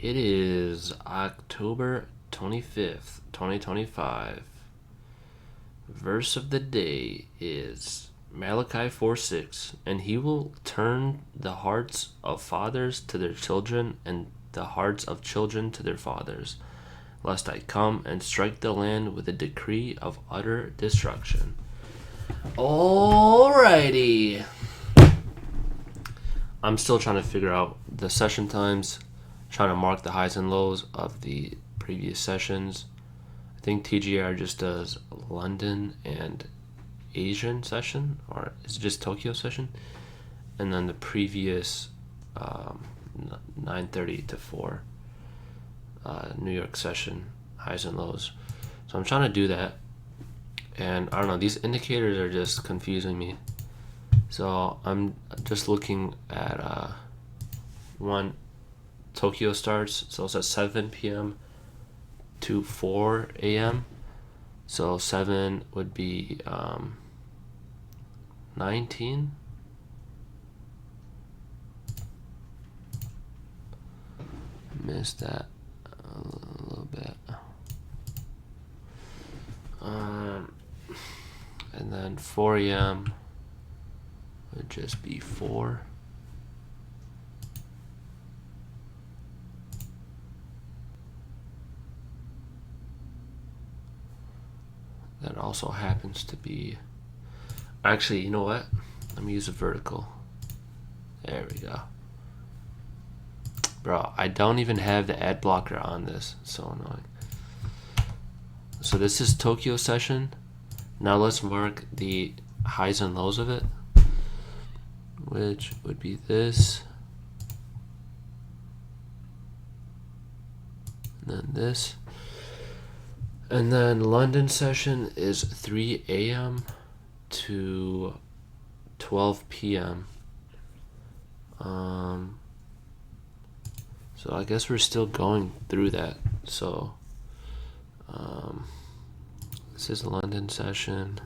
It is October 25th, 2025. Verse of the day is Malachi 4:6, and he will turn the hearts of fathers to their children and the hearts of children to their fathers, lest I come and strike the land with a decree of utter destruction. Alrighty. I'm still trying to figure out the session times, trying to mark the highs and lows of the previous sessions. I think TGR just does London and Asian session, or is it just Tokyo session? And then the previous 9:30 to 4 New York session, highs and lows. So I'm trying to do that. And I don't know, these indicators are just confusing me. So I'm just looking at one Tokyo starts, so it's at 7 p.m. to 4 a.m. So 7 would be 19. Missed that a little bit. And then 4 a.m. would just be 4. That also happens to be... Actually, you know what? Let me use a vertical. There we go. Bro, I don't even have the ad blocker on this. It's so annoying. So this is Tokyo session. Now let's mark the highs and lows of it, which would be this, and then this. And then London session is 3 a.m. to 12 p.m. So I guess we're still going through that. So this is London session.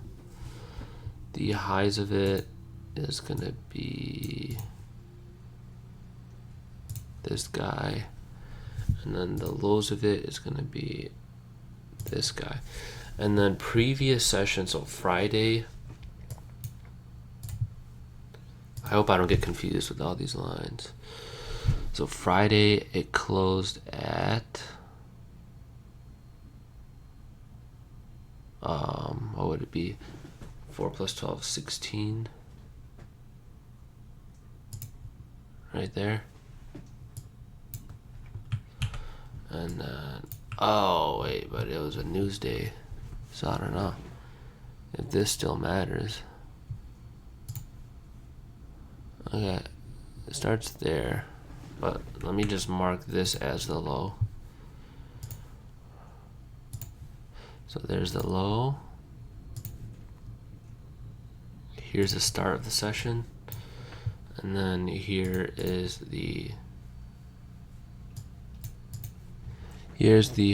The highs of it is gonna be this guy, and then the lows of it is gonna be this guy. And then previous session, so Friday, I hope I don't get confused with all these lines. So Friday it closed at what would it be? 4 plus 12, 16. Right there. And then, oh wait, but it was a news day, so I don't know if this still matters. Okay, it starts there, but let me just mark this as the low. So there's the low. Here's the start of the session, and then here's the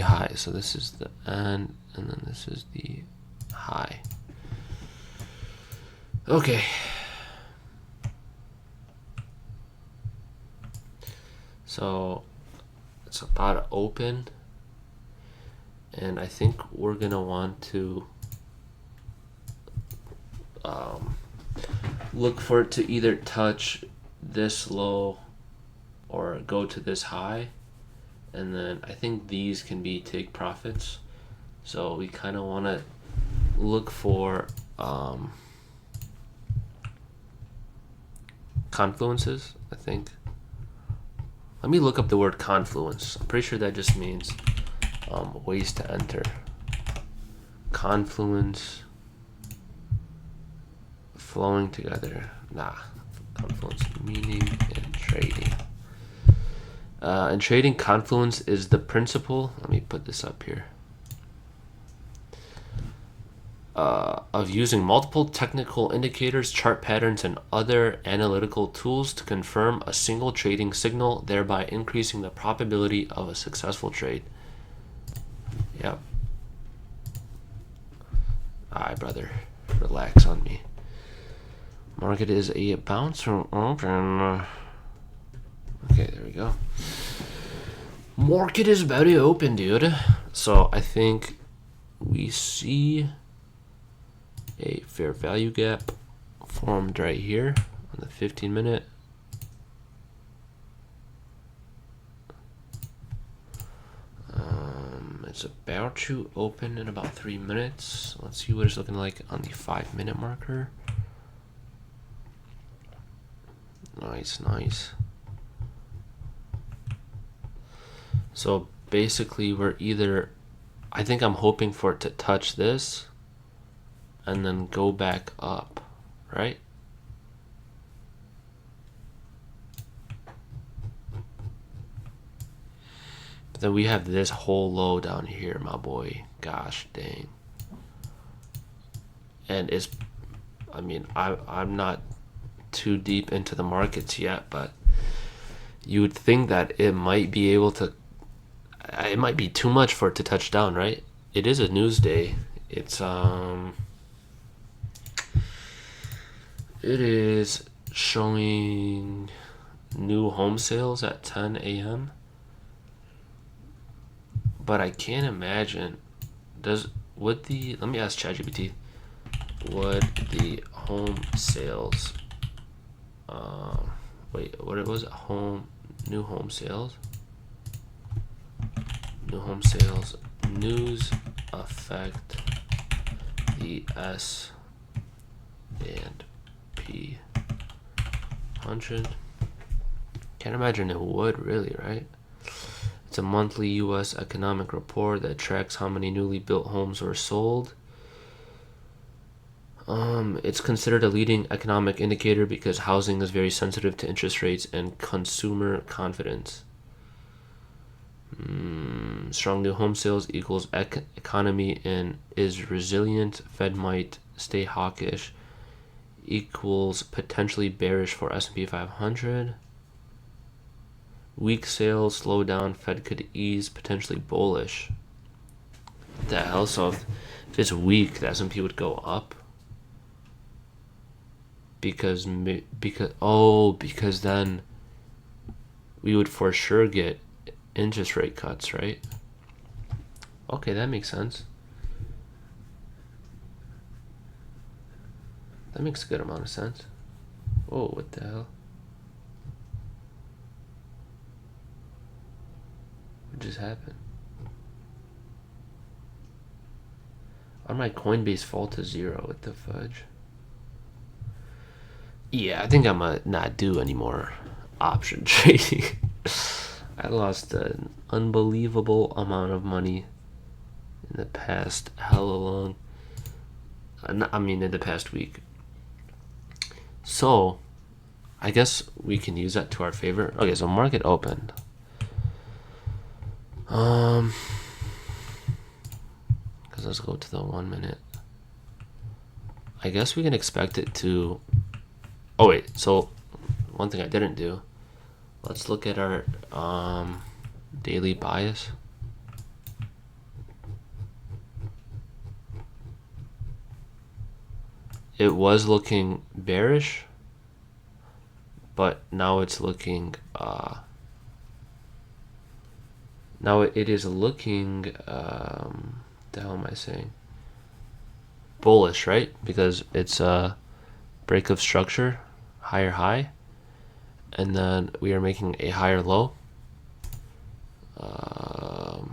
high. So this is the end, and then this is the high. Okay. So it's about to open, and I think we're gonna want to look for it to either touch this low or go to this high, and then I think these can be take profits. So we kind of want to look for confluences, I think. Let me look up the word confluence. I'm pretty sure that just means ways to enter. Confluence, flowing together. Nah, confluence, meaning in trading. In trading, confluence is the principle. Let me put this up here. Of using multiple technical indicators, chart patterns, and other analytical tools to confirm a single trading signal, thereby increasing the probability of a successful trade. Yep. Alright, brother. Relax on me. Market is a bounce from open. Okay, there we go. Market is about to open, dude. So I think we see a fair value gap formed right here on the 15-minute. It's about to open in about 3 minutes. Let's see what it's looking like on the 5-minute marker. Nice, nice. So basically we're either, I think I'm hoping for it to touch this and then go back up, right? But then we have this whole low down here, my boy. Gosh dang. And it's, I mean, I'm not too deep into the markets yet, but you would think that it might be able to, it might be too much for it to touch down, right? It is a news day. It is showing new home sales at 10 a.m. But I can't imagine, let me ask ChatGPT, would the home sales, wait, what was it? New home sales news affect the S&P 100? Can't imagine it would, really, right? It's a monthly U.S. economic report that tracks how many newly built homes were sold. It's considered a leading economic indicator because housing is very sensitive to interest rates and consumer confidence. Strong new home sales equals economy and is resilient. Fed might stay hawkish equals potentially bearish for S&P 500. Weak sales slow down. Fed could ease, potentially bullish. What the hell? So if it's weak, the S&P would go up. Because then we would for sure get interest rate cuts, right? Okay, that makes sense. That makes a good amount of sense. Oh, what the hell? What just happened? On my Coinbase fall to 0. What the fudge? Yeah, I think I'm gonna not do any more option trading. I lost an unbelievable amount of money in the past hella long. I mean, in the past week. So, I guess we can use that to our favor. Okay, so market opened. Because let's go to the 1 minute. I guess we can expect it to. Oh wait, so one thing I didn't do. Let's look at our daily bias. It was looking bearish, but now it's looking now it is looking the hell am I saying? Bullish, right? Because it's a break of structure, higher high, and then we are making a higher low. So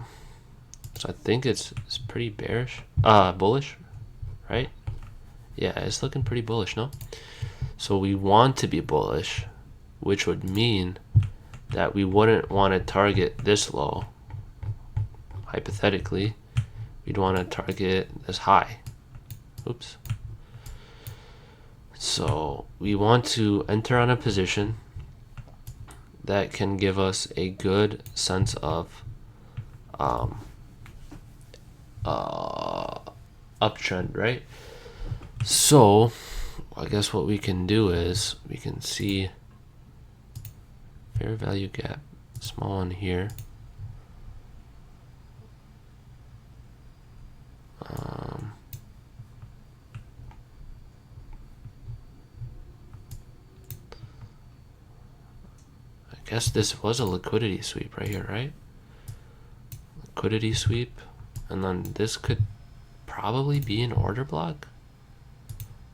I think it's pretty bearish, bullish, right? Yeah, it's looking pretty bullish, no? So we want to be bullish, which would mean that we wouldn't want to target this low. Hypothetically, we'd want to target this high. Oops. So we want to enter on a position that can give us a good sense of uptrend, right? So I guess what we can do is we can see fair value gap, small one here. I guess this was a liquidity sweep right here, right? liquidity sweep, and then this could probably be an order block,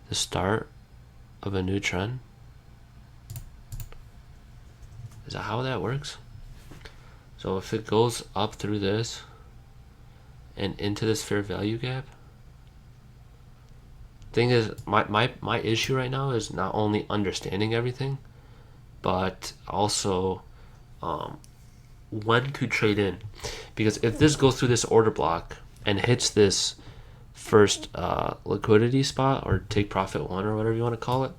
the start of a new trend. Is that how that works? So if it goes up through this and into this fair value gap, thing is, my issue right now is not only understanding everything, but also when to trade in. Because if this goes through this order block and hits this first liquidity spot, or take profit one, or whatever you want to call it,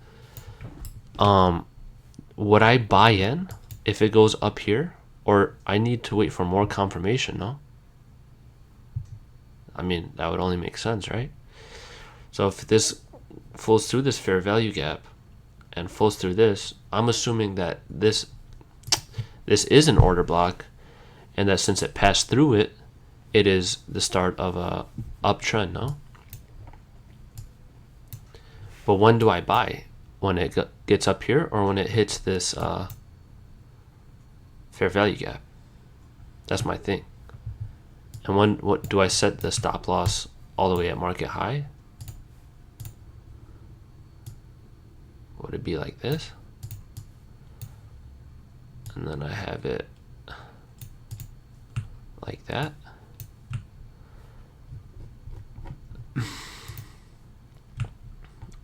would I buy in if it goes up here, or I need to wait for more confirmation? No, I mean, that would only make sense, right? So if this flows through this fair value gap and flows through this, I'm assuming that this is an order block, and that since it passed through it, it is the start of a uptrend. No, but when do I buy? When it gets up here, or when it hits this fair value gap? That's my thing. And what do I set the stop loss all the way at market high? Would it be like this? And then I have it like that.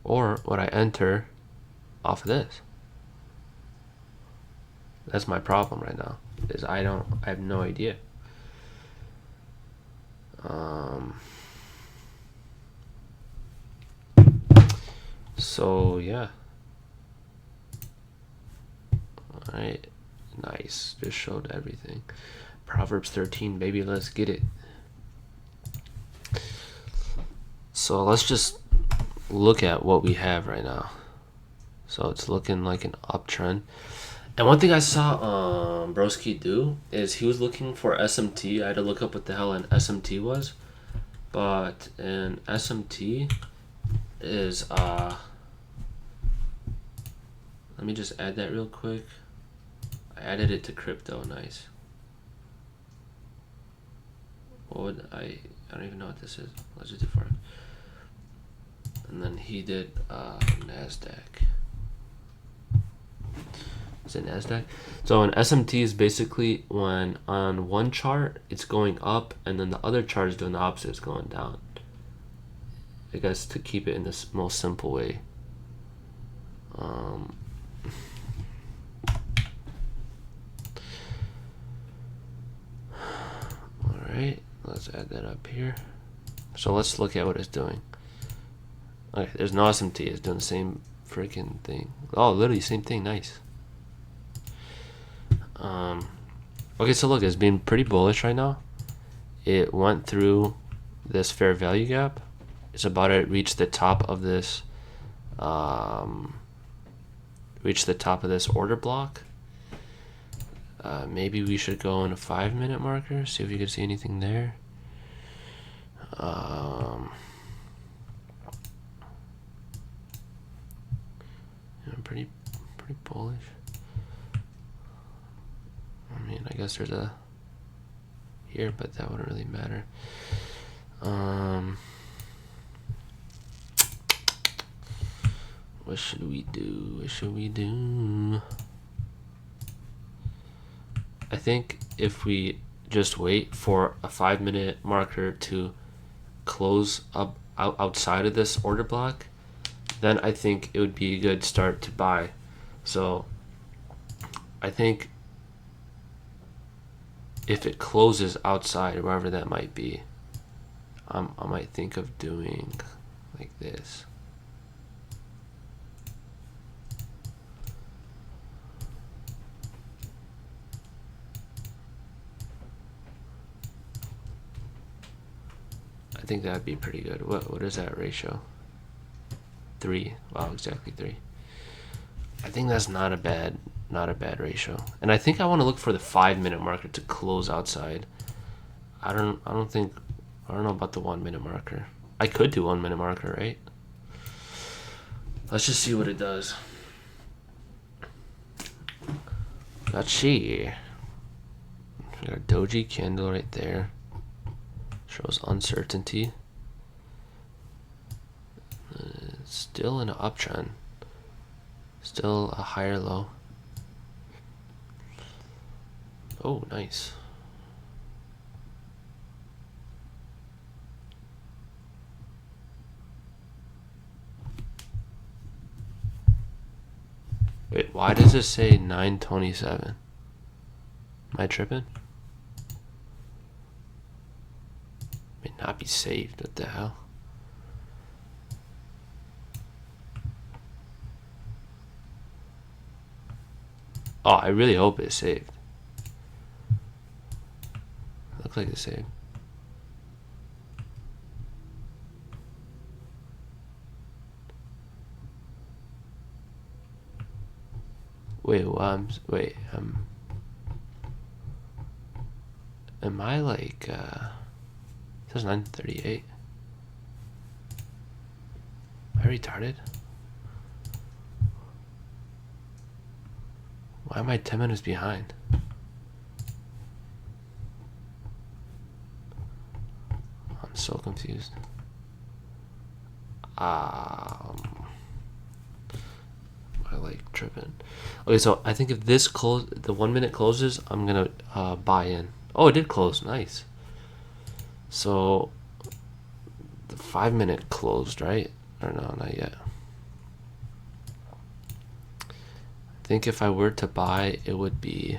Or would I enter off of this? That's my problem right now, is I have no idea. So yeah. Alright, nice. Just showed everything. Proverbs 13, baby, let's get it. So let's just look at what we have right now. So it's looking like an uptrend. And one thing I saw Broski do is he was looking for SMT. I had to look up what the hell an SMT was. But an SMT is let me just add that real quick. I added it to crypto. Nice. What would I don't even know what this is. Let's just do for it. And then he did NASDAQ. Is it NASDAQ? So an SMT is basically when on one chart it's going up, and then the other chart is doing the opposite, it's going down. I guess to keep it in this most simple way. Alright, let's add that up here. So let's look at what it's doing. Okay, there's no SMT, it's doing the same freaking thing. Oh, literally same thing, nice. Okay, so look, it's been pretty bullish right now. It went through this fair value gap. It's about to reach the top of this order block. Maybe we should go on a 5-minute marker, see if you can see anything there. Pretty bullish. I mean, I guess there's a here, but that wouldn't really matter. What should we do? I think if we just wait for a 5-minute marker to close up outside of this order block, then I think it would be a good start to buy. So I think if it closes outside, wherever that might be, I might think of doing like this. I think that'd be pretty good. What is that ratio? 3. Wow, exactly 3. I think that's not a bad ratio. And I think I want to look for the 5-minute marker to close outside. I don't know about the 1-minute marker. I could do 1-minute marker, right? Let's just see what it does. Let's see. We got a doji candle right there. shows uncertainty. Still in an uptrend. Still a higher low. Oh, nice. Wait, why does it say 927? Am I tripping? May not be saved. What the hell? Oh, I really hope it's saved. Looks like it's saved. Wait, am I like, it says 938. Am I retarded? Why am I 10 minutes behind? I'm so confused. I like tripping. Okay, so I think if this the 1 minute closes, I'm gonna buy in. Oh, it did close. Nice. So the 5 minute closed, right? Or no, not yet. I think if I were to buy, it would be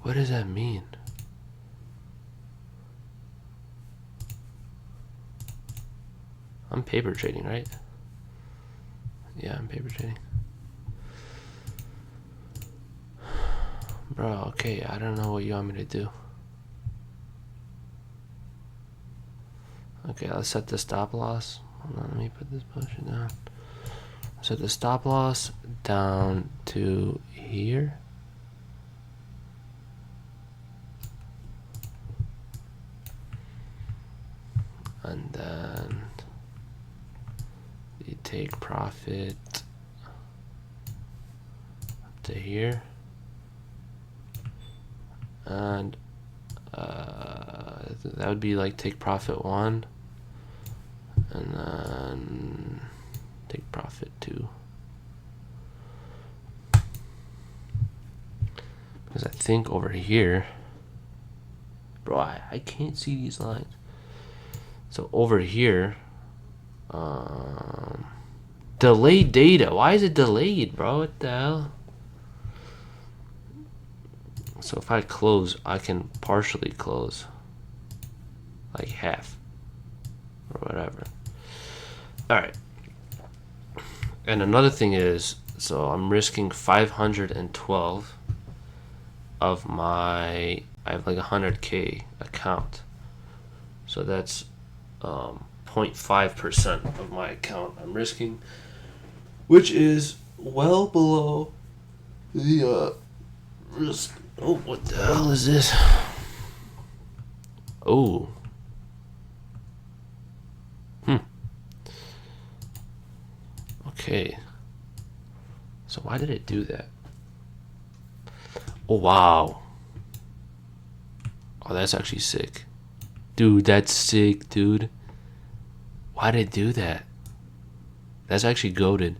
what does that mean? I'm paper trading, right? Yeah, I'm paper trading. Bro, okay, I don't know what you want me to do. Okay, let's set the stop loss. Hold on, let me put this push down. Set the stop loss down to here. And then you take profit up to here. And that would be like take profit 1 and then take profit 2, because I think over here, bro, I can't see these lines. So over here, delayed data. Why is it delayed, bro? What the hell? So if I close, I can partially close, like half or whatever. All right. And another thing is, so I'm risking 512 of my, I have like 100K account. So that's 0.5% of my account I'm risking, which is well below the risk. Oh, what the hell is this? Oh. Okay. So why did it do that? Oh, wow. Oh, that's actually sick. Dude, that's sick, dude. Why did it do that? That's actually goated.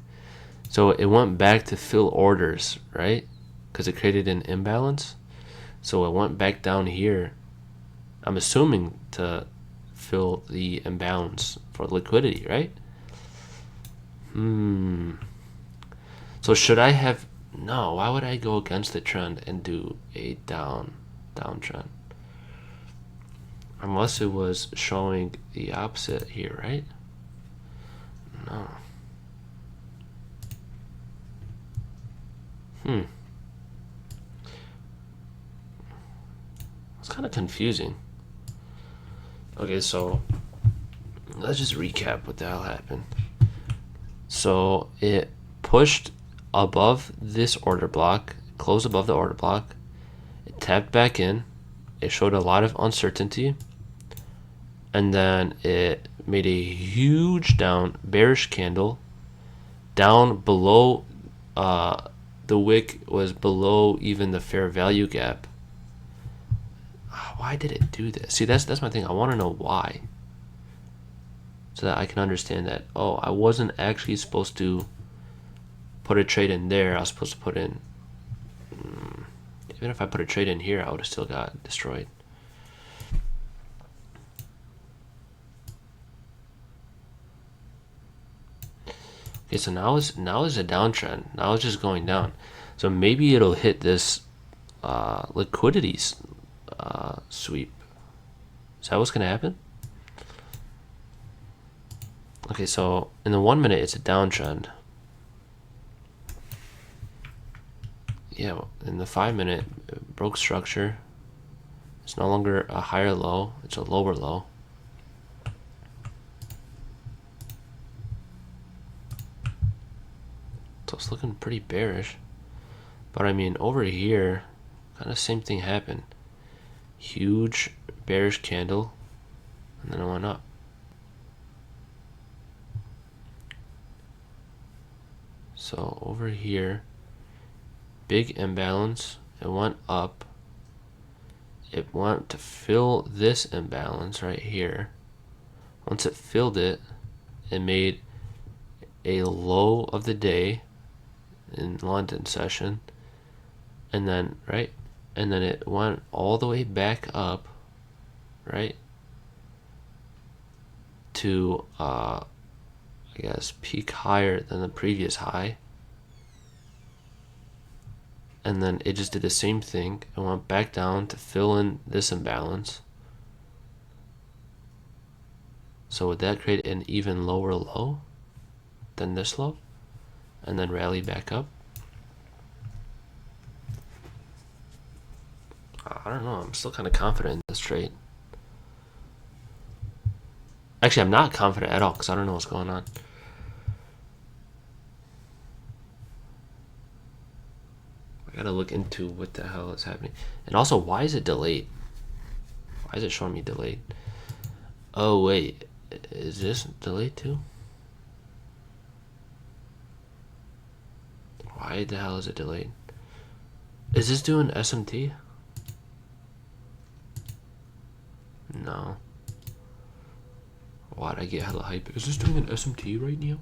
So it went back to fill orders, right? Because it created an imbalance. So it went back down here, I'm assuming, to fill the imbalance for liquidity, right? So should I have... No, why would I go against the trend and do a downtrend? Unless it was showing the opposite here, right? No. It's kind of confusing. Okay, so let's just recap what the hell happened. So it pushed above this order block, closed above the order block, it tapped back in, it showed a lot of uncertainty, and then it made a huge down bearish candle down below the wick was below even the fair value gap. Why did it do this? See, that's my thing. I want to know why, so that I can understand that, oh, I wasn't actually supposed to put a trade in there. I was supposed to put in, even if I put a trade in here, I would have still got destroyed. Okay, so now is a downtrend. Now it's just going down. So maybe it'll hit this liquidity sweep. Is that what's gonna happen? Okay, so in the 1 minute, it's a downtrend. Yeah, in the 5 minute, it broke structure. It's no longer a higher low, it's a lower low. So it's looking pretty bearish. But I mean, over here, kind of same thing happened. Huge bearish candle, and then it went up. So over here, big imbalance, it went up. It went to fill this imbalance right here. Once it filled it, it made a low of the day in London session, and then and then it went all the way back up, right, to I guess peak higher than the previous high, and then it just did the same thing and went back down to fill in this imbalance. So would that create an even lower low than this low, and then rally back up? I don't know. I'm still kind of confident in this trade. Actually, I'm not confident at all because I don't know what's going on. I gotta look into what the hell is happening. And also, why is it delayed? Why is it showing me delayed? Oh, wait. Is this delayed too? Why the hell is it delayed? Is this doing SMT? No. Why'd I get hella hype? Is this doing an SMT right now?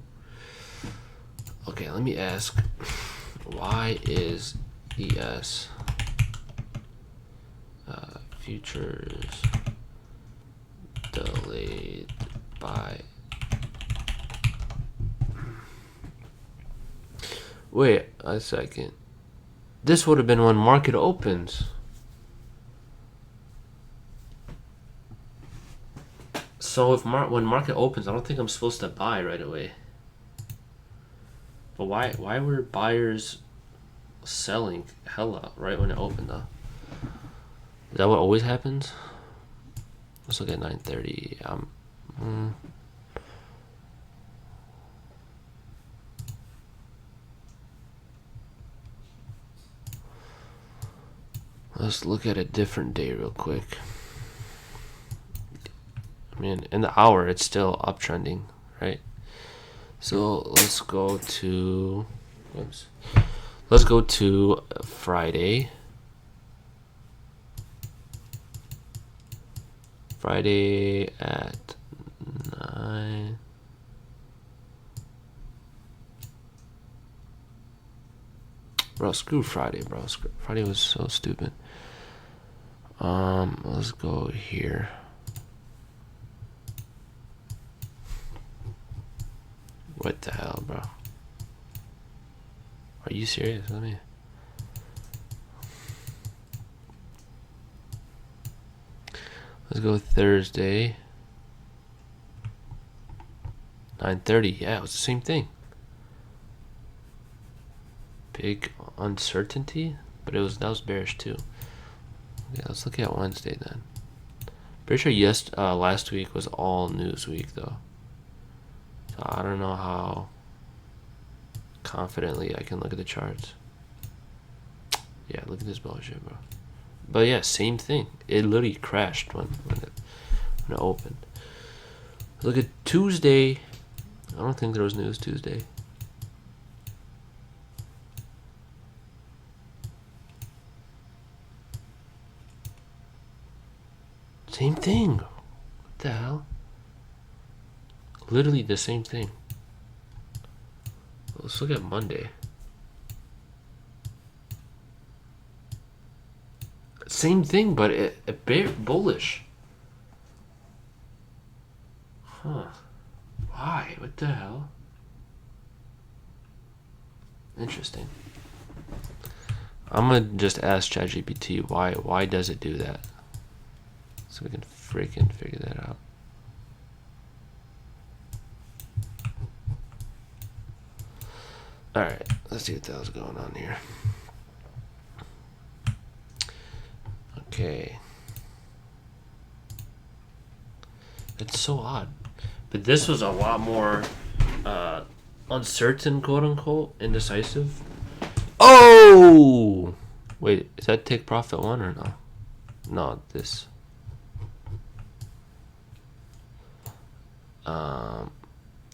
Okay, let me ask. Why is ES futures delayed by... Wait a second. This would have been when market opens. So if when market opens, I don't think I'm supposed to buy right away. But why were buyers selling hella right when it opened though? Is that what always happens? Let's look at 9:30. Let's look at a different day real quick. I mean, in the hour, it's still uptrending, right? So let's go to, let's go to Friday. Friday at 9. Bro, screw Friday, bro. Friday was so stupid. Let's go here. What the hell, bro? Are you serious? Let's go Thursday. 9:30. Yeah, it was the same thing. Big uncertainty, but that was bearish too. Yeah, let's look at Wednesday then. Pretty sure last week was all news week though. So I don't know how confidently I can look at the charts. Yeah, look at this bullshit, bro. But yeah, same thing. It literally crashed when it opened. Look at Tuesday. I don't think there was news Tuesday. Same thing. What the hell? Literally the same thing. Let's look at Monday. Same thing, but a bit bullish. Huh. Why? What the hell? Interesting. I'm gonna just ask ChatGPT why does it do that? So we can freaking figure that out. Alright, let's see what the hell's going on here. Okay. It's so odd. But this was a lot more uncertain, quote unquote, indecisive. Oh! Wait, is that take profit one or no? No, this.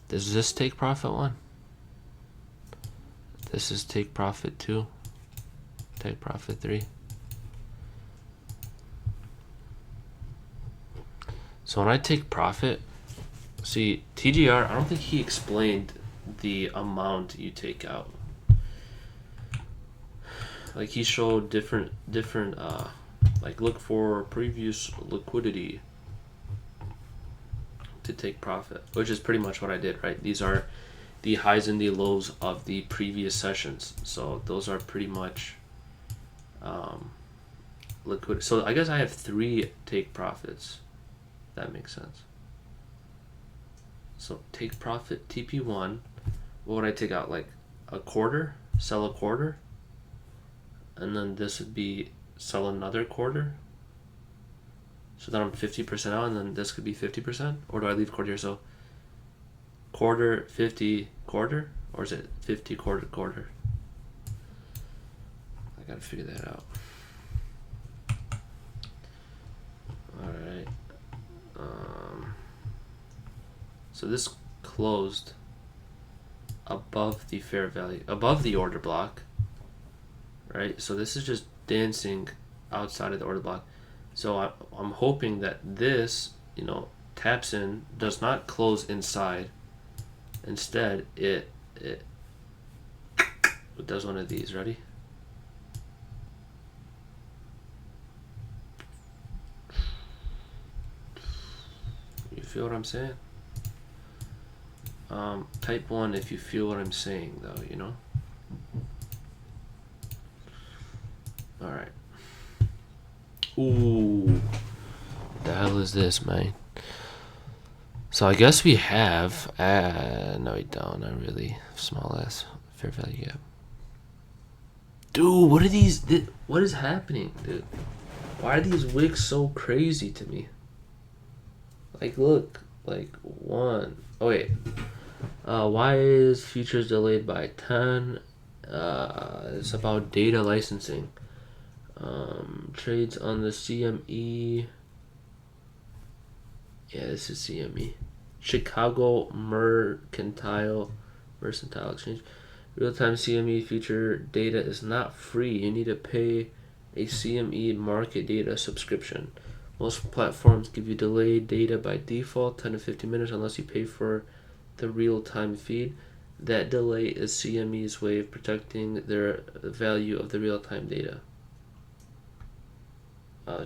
Does this take profit one? This is take profit 2. Take profit 3. So when I take profit, see, TGR, I don't think he explained the amount you take out. Like he showed different like look for previous liquidity to take profit, which is pretty much what I did, right? These are the highs and the lows of the previous sessions, so those are pretty much liquid. So I guess I have 3 take profits. That makes sense. So take profit TP1. What would I take out? Like a quarter, sell a quarter, and then this would be sell another quarter. So then I'm 50% out, and then this could be 50%. Or do I leave quarter here? So quarter, 50, quarter, or is it 50, quarter, quarter? I gotta figure that out. All right. So this closed above the fair value, above the order block, right? So this is just dancing outside of the order block. So I'm hoping that this, taps in, does not close inside. Instead, it does one of these. Ready? You feel what I'm saying? Type 1 if you feel what I'm saying, though, Alright. Ooh. What the hell is this, man? So I guess we have... no, we don't. Not really. Small ass fair value gap. Dude, what are these... What is happening, dude? Why are these wicks so crazy to me? Like, look. Like, 1. Oh, wait. Why is futures delayed by 10? It's about data licensing. Trades on the CME. Yeah, this is CME. Chicago Mercantile Exchange. Real-time CME future data is not free. You need to pay a CME market data subscription. Most platforms give you delayed data by default, 10 to 15 minutes, unless you pay for the real-time feed. That delay is CME's way of protecting their value of the real-time data.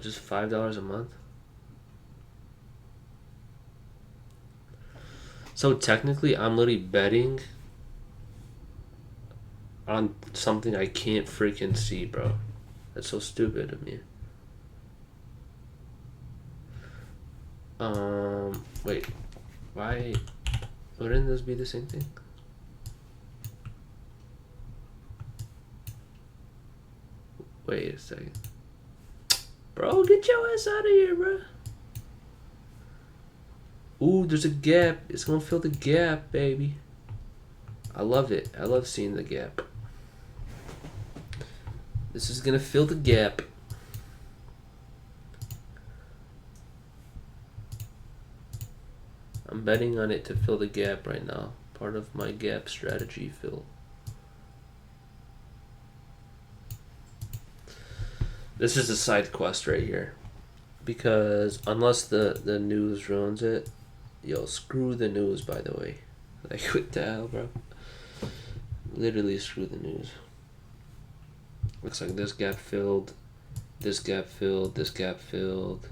Just $5 a month. So technically, I'm literally betting on something I can't freaking see, bro. That's so stupid of me. Wait. Why? Wouldn't this be the same thing? Wait a second. Bro, get your ass out of here, bro. Ooh, there's a gap. It's gonna fill the gap, baby. I love it. I love seeing the gap. This is gonna fill the gap. I'm betting on it to fill the gap right now. Part of my gap strategy fill. This is a side quest right here. Because unless the news ruins it, yo, screw the news, by the way. Like, what the hell, bro? Literally screw the news. Looks like this gap filled, this gap filled, this gap filled.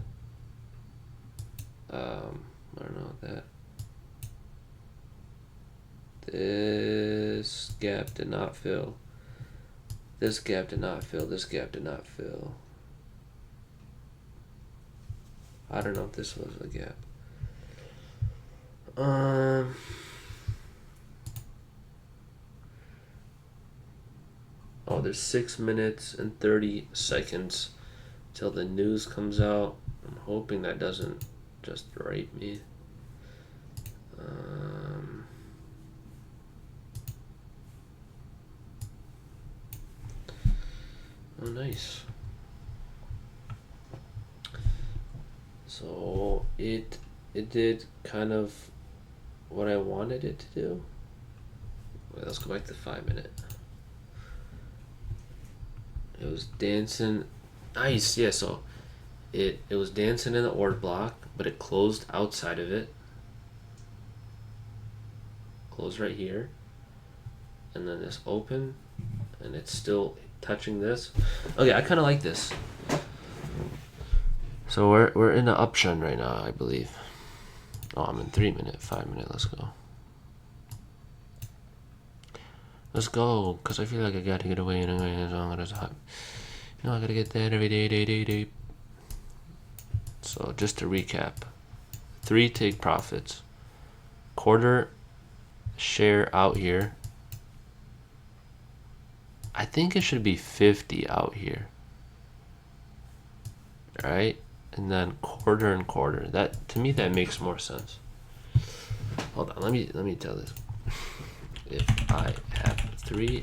I don't know that. This gap did not fill. This gap did not fill. This gap did not fill. I don't know if this was a gap. Oh, there's 6 minutes and 30 seconds till the news comes out. I'm hoping that doesn't just rape me. Oh, nice. So it did kind of what I wanted it to do. Wait, let's go back to 5 minute. It was dancing. Nice, yeah, so it was dancing in the order block, but it closed outside of it. Closed right here. And then this open, and it's still touching this. Okay, I kind of like this. So we're in an uptrend right now, I believe. Oh, I'm in 3 minute, 5 minute. Let's go. Let's go, cause I feel like I gotta get away anyway. As long as hot, you know, I gotta get that every day. So just to recap, 3 take profits, quarter share out here. I think it should be 50 out here. All right, and then quarter and quarter. That, to me, that makes more sense. Hold on, let me tell this. If I have 3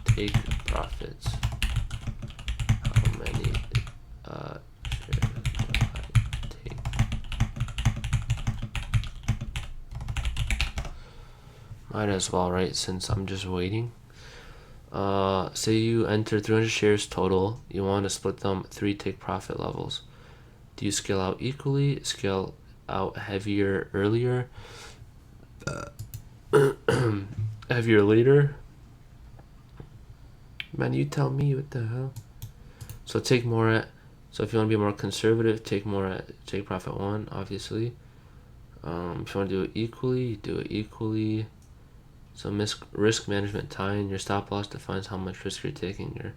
take profits, how many shares will I take? Might as well, right? Since I'm just waiting. Say you enter 300 shares total. You want to split them 3 take profit levels. Do you scale out equally? Scale out heavier earlier? Heavier later? Man, you tell me, what the hell? So take more at, so if you want to be more conservative, take more at take profit 1, obviously. If you want to do it equally, do it equally. So risk management tie-in, your stop loss defines how much risk you're taking. Your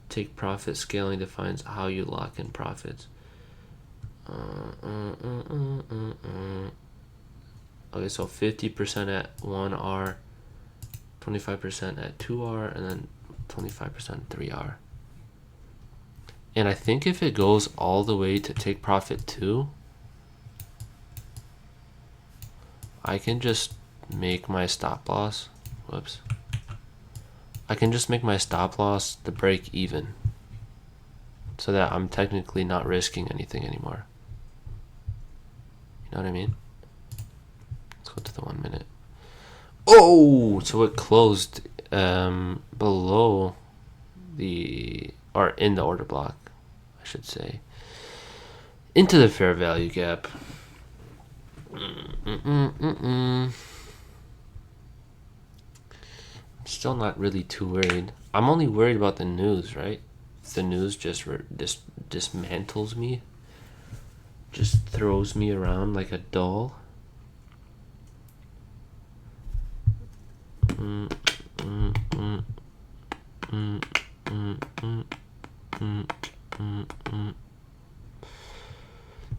take profit scaling defines how you lock in profits. Okay, so 50% at 1R, 25% at 2R, and then 25% 3R. And I think if it goes all the way to take profit 2, I can just make my stop loss. Whoops. I can just make my stop loss the break even, so that I'm technically not risking anything anymore. You know what I mean? Let's go to the 1 minute. Oh, so it closed below the, or in the order block, I should say, into the fair value gap. I'm still not really too worried. I'm only worried about the news, right? If the news just dismantles me, just throws me around like a doll.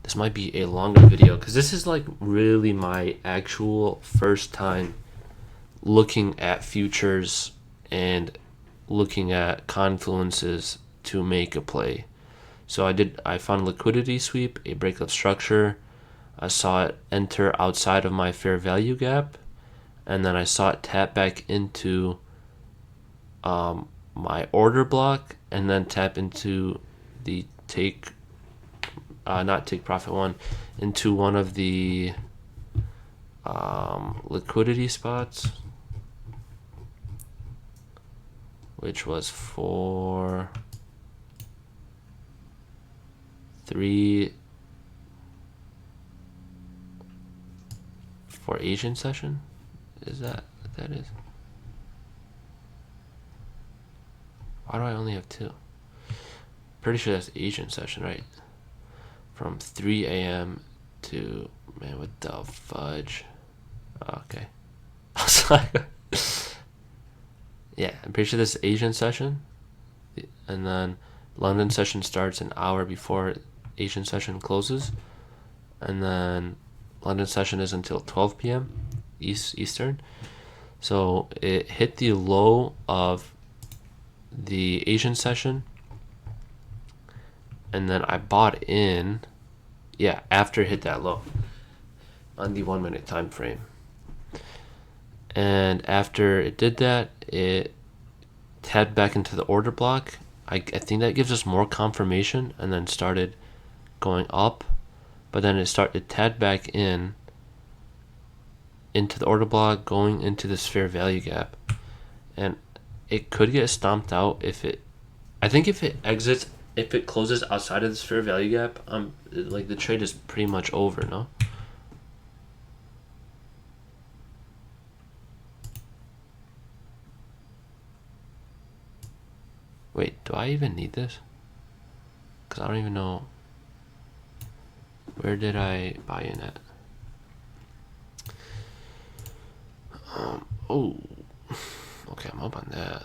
This might be a longer video because this is like really my actual first time looking at futures and looking at confluences to make a play. So I found liquidity sweep, a breakup structure. I saw it enter outside of my fair value gap, and then I saw it tap back into my order block, and then tap into the not take profit 1, into one of the liquidity spots, which was for 3 for Asian session. Is that what that is? Why do I only have 2? Pretty sure that's Asian session, right? From 3 a.m. to, man, what the fudge? Okay. I was like, yeah, I'm pretty sure this is Asian session. And then London session starts an hour before Asian session closes. And then London session is until 12 p.m. Eastern. So it hit the low of the Asian session. And then I bought in, yeah, after it hit that low on the 1 minute time frame. And after it did that, it tabbed back into the order block. I think that gives us more confirmation, and then started going up. But then it tabbed back into the order block, going into this fair value gap. And it could get stomped out if it closes outside of this fair value gap, like the trade is pretty much over, no? Wait, do I even need this? Because I don't even know. Where did I buy in at? Oh, okay, I'm up on that.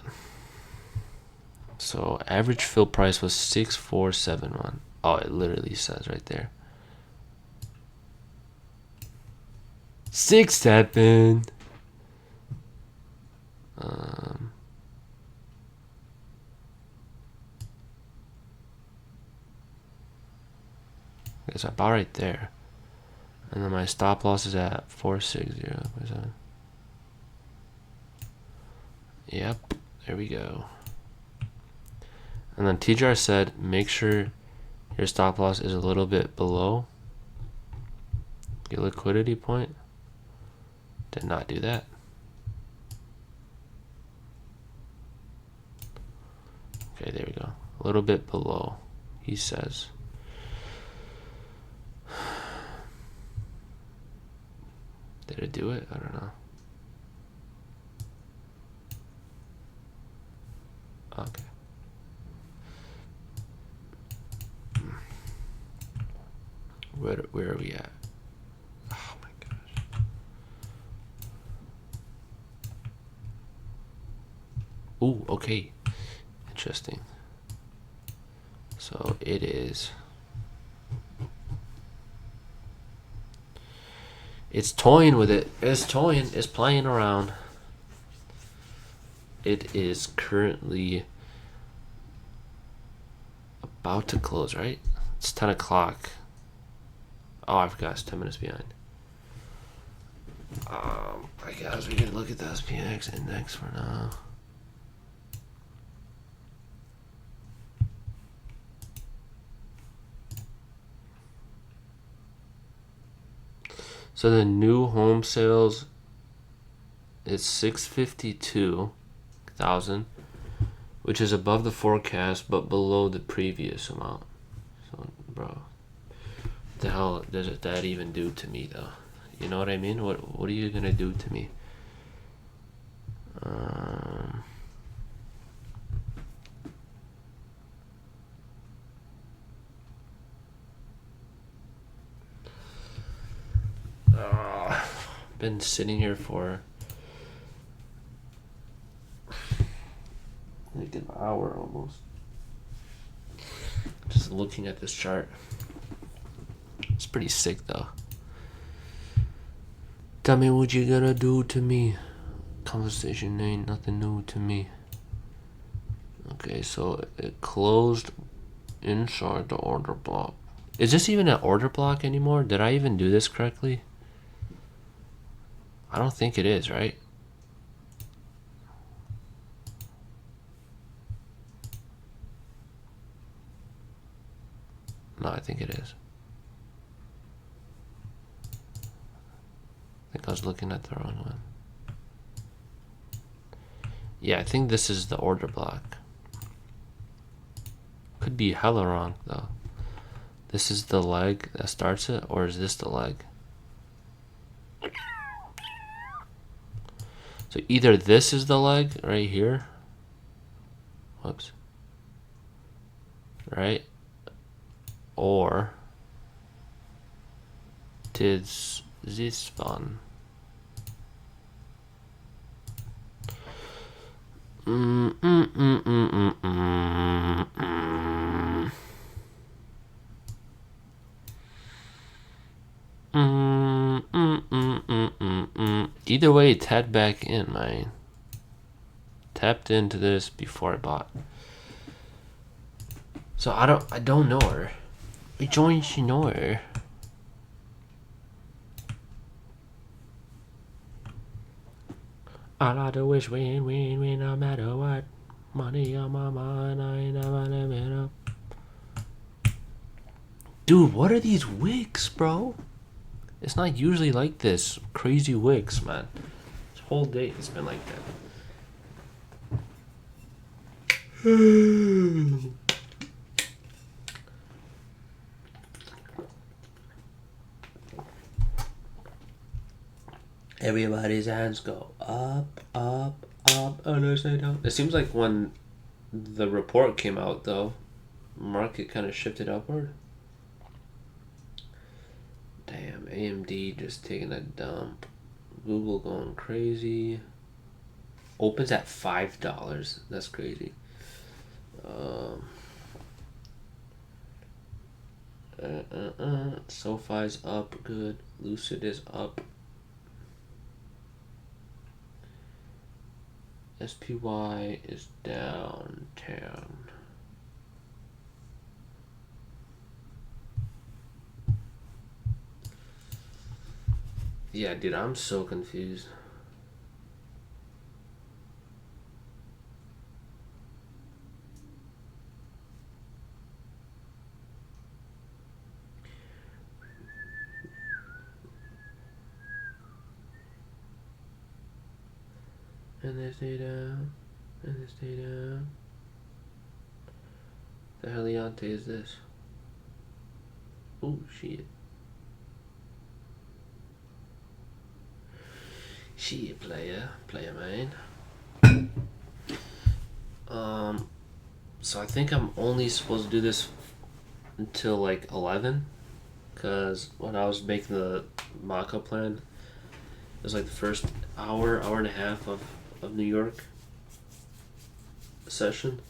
So average fill price was 6471. Oh, it literally says right there. 6-7. Okay, so I bought right there. And then my stop loss is at 460. Yep, there we go. And then TJR said, make sure your stop loss is a little bit below your liquidity point. Did not do that. Okay, there we go. A little bit below, he says. Did it do it? I don't know. Okay. Where are we at? Oh my gosh. Ooh, okay. Interesting. So it is. It's toying with it. It's toying. It's playing around. It is currently about to close, right? It's 10 o'clock. Oh, I forgot. It's 10 minutes behind. I guess we can look at the SPX index for now. So the new home sales is 652,000, which is above the forecast but below the previous amount. So, bro, what the hell does that even do to me, though? You know what I mean? What are you gonna do to me? Been sitting here for like an hour almost, just looking at this chart. It's pretty sick, though. Tell me what you gonna do to me. Conversation ain't nothing new to me. Okay, so it closed inside the order block. Is this even an order block anymore? Did I even do this correctly? I don't think it is, right? No, I think it is. I think I was looking at the wrong one. Yeah, I think this is the order block. Could be hella wrong though. This is the leg that starts it, or is this the leg? So either this is the leg right here. Whoops. Right? Or tis this one. Either way, it tapped back in, man. Tapped into this before I bought. So I don't know her. I joined she know her. All I do is win, win, win, no matter what. Money on my mind, I ain't never living up. Dude, what are these wigs, bro? It's not usually like this. Crazy wigs, man. This whole day it's been like that. Everybody's hands go up, up, up, and I say down. It seems like when the report came out, though, market kind of shifted upward. Damn, AMD just taking a dump. Google going crazy. Opens at $5. That's crazy. SoFi's up good. Lucid is up. SPY is down 10. Yeah, dude, I'm so confused. And they stay down. And they stay down. The Heliante is this? Oh, shit. Shit, player man. So I think I'm only supposed to do this until like 11, because when I was making the mock-up plan, it was like the first hour and a half of New York session.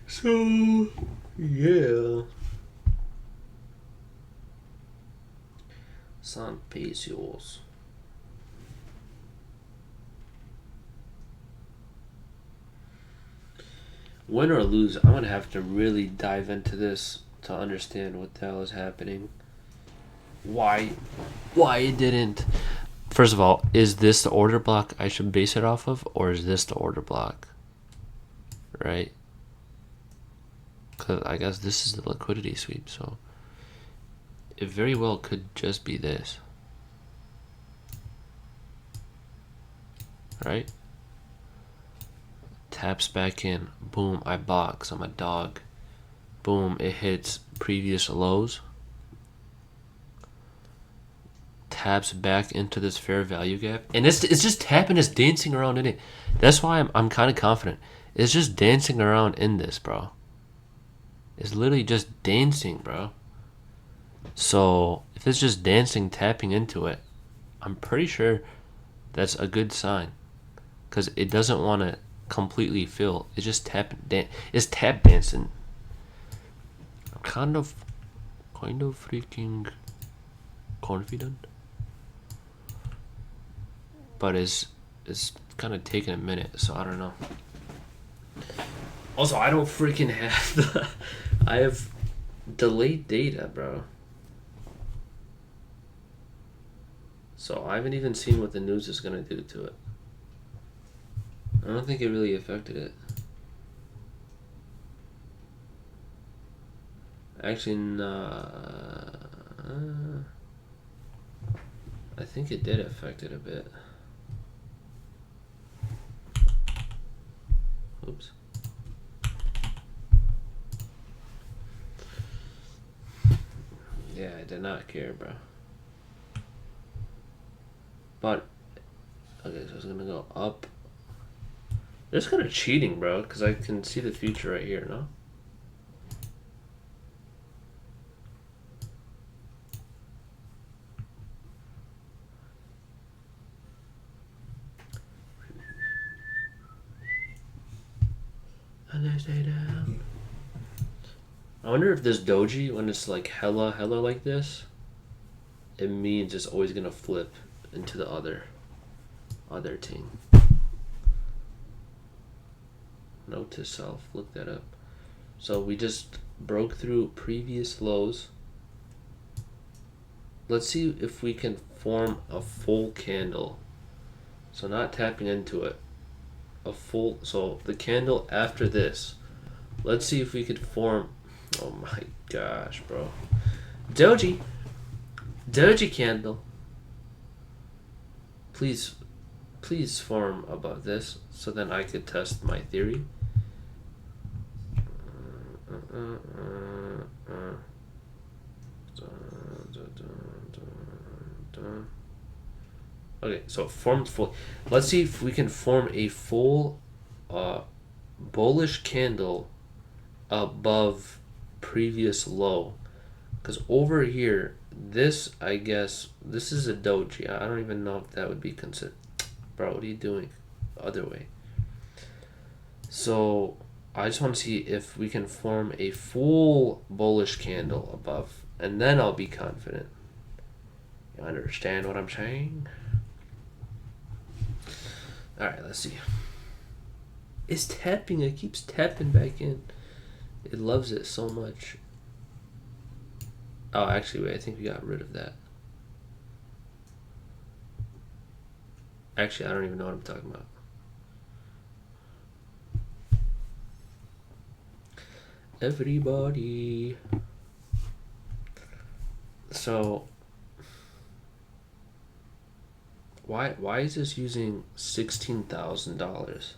So yeah. San pesos. Win or lose, I'm gonna have to really dive into this to understand what the hell is happening. Why it didn't. First of all, is this the order block I should base it off of, or is this the order block? Right? Because I guess this is the liquidity sweep, so it very well could just be this. Right? Taps back in. Boom, I bought because I'm a dog. Boom, it hits previous lows. Taps back into this fair value gap. And it's just tapping, it's dancing around in it. That's why I'm kind of confident. It's just dancing around in this, bro. It's literally just dancing, bro. So if it's just dancing, tapping into it, I'm pretty sure that's a good sign. Because it doesn't want to completely fill. It's just it's tap dancing. I'm kind of freaking confident. But it's kind of taking a minute, so I don't know. Also, I don't freaking have I have delayed data, bro. So I haven't even seen what the news is gonna do to it. I don't think it really affected it. Actually, nah. I think it did affect it a bit. Oops. Yeah, I did not care, bro. But, okay, so it's gonna go up. It's kind of cheating, bro, because I can see the future right here, no? And they stay down. I wonder if this doji, when it's like hella like this, it means it's always gonna flip into the other thing. Note to self, look that up. So we just broke through previous lows. Let's see if we can form a full candle. So not tapping into it. A full, so the candle after this. Let's see if we could form, oh my gosh, bro. Doji candle. Please form above this so then I could test my theory. Okay, so formed full. Let's see if we can form a full bullish candle above previous low. Because over here, this, I guess, this is a doji. I don't even know if that would be considered. Bro, what are you doing? The other way. So, I just want to see if we can form a full bullish candle above. And then I'll be confident. You understand what I'm saying? Alright, let's see. It's tapping. It keeps tapping back in. It loves it so much. Oh, actually, wait. I think we got rid of that. Actually, I don't even know what I'm talking about. Everybody. So, why is this using $16,000?